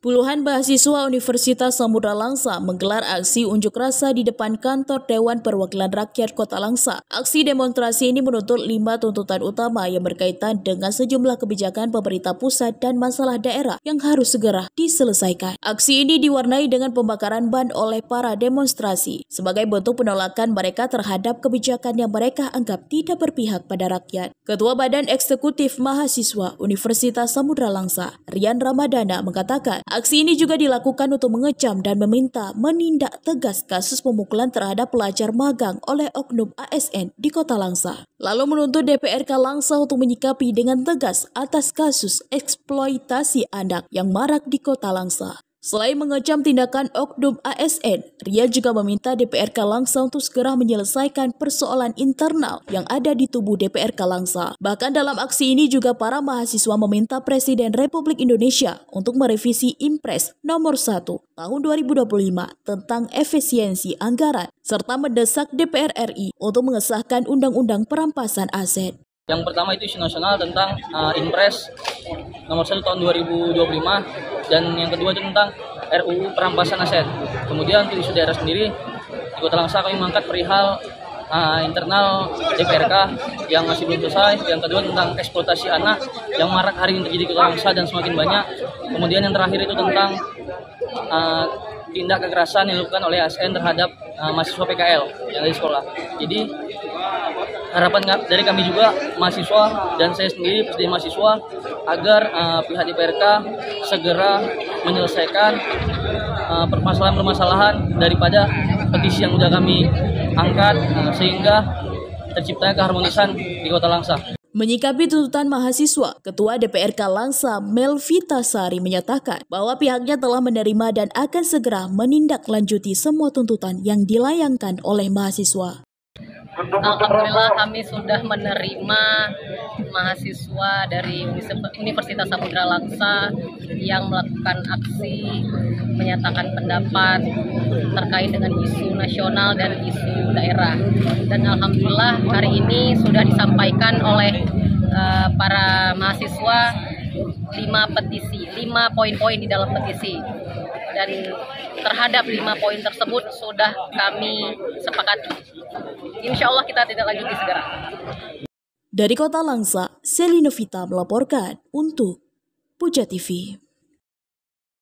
Puluhan mahasiswa Universitas Samudra Langsa menggelar aksi unjuk rasa di depan kantor Dewan Perwakilan Rakyat Kota Langsa. Aksi demonstrasi ini menuntut 5 tuntutan utama yang berkaitan dengan sejumlah kebijakan pemerintah pusat dan masalah daerah yang harus segera diselesaikan. Aksi ini diwarnai dengan pembakaran ban oleh para demonstrasi sebagai bentuk penolakan mereka terhadap kebijakan yang mereka anggap tidak berpihak pada rakyat. Ketua Badan Eksekutif Mahasiswa Universitas Samudra Langsa, Rian Ramadana, mengatakan aksi ini juga dilakukan untuk mengecam dan meminta menindak tegas kasus pemukulan terhadap pelajar magang oleh oknum ASN di Kota Langsa. Lalu menuntut DPRK Langsa untuk menyikapi dengan tegas atas kasus eksploitasi anak yang marak di Kota Langsa. Selain mengecam tindakan oknum ASN, Ria juga meminta DPRK Langsa untuk segera menyelesaikan persoalan internal yang ada di tubuh DPRK Langsa. Bahkan dalam aksi ini juga para mahasiswa meminta Presiden Republik Indonesia untuk merevisi Impres nomor 1 tahun 2025 tentang efisiensi anggaran, serta mendesak DPR RI untuk mengesahkan Undang-Undang Perampasan Aset. Yang pertama itu isu nasional tentang Impres nomor 1 tahun 2025, dan yang kedua itu tentang RUU Perampasan Aset. Kemudian untuk isu daerah sendiri, di Kota Langsa kami mengangkat perihal internal DPRK yang masih belum selesai. Yang kedua tentang eksploitasi anak yang marak hari ini terjadi di Kota Langsa dan semakin banyak. Kemudian yang terakhir itu tentang tindak kekerasan yang dilakukan oleh ASN terhadap mahasiswa PKL yang ada di sekolah. Jadi harapan dari kami juga mahasiswa dan saya sendiri presiden mahasiswa agar pihak DPRK segera menyelesaikan permasalahan-permasalahan daripada petisi yang sudah kami angkat sehingga terciptanya keharmonisan di Kota Langsa. Menyikapi tuntutan mahasiswa, Ketua DPRK Langsa Melvita Sari menyatakan bahwa pihaknya telah menerima dan akan segera menindaklanjuti semua tuntutan yang dilayangkan oleh mahasiswa. Alhamdulillah kami sudah menerima mahasiswa dari Universitas Samudra Langsa yang melakukan aksi menyatakan pendapat terkait dengan isu nasional dan isu daerah. Dan alhamdulillah hari ini sudah disampaikan oleh para mahasiswa 5 poin-poin di dalam petisi. Dan terhadap 5 poin tersebut sudah kami sepakati. Insya Allah kita tidak lanjuti segera. Dari Kota Langsa, Selina Vita melaporkan untuk Puja TV.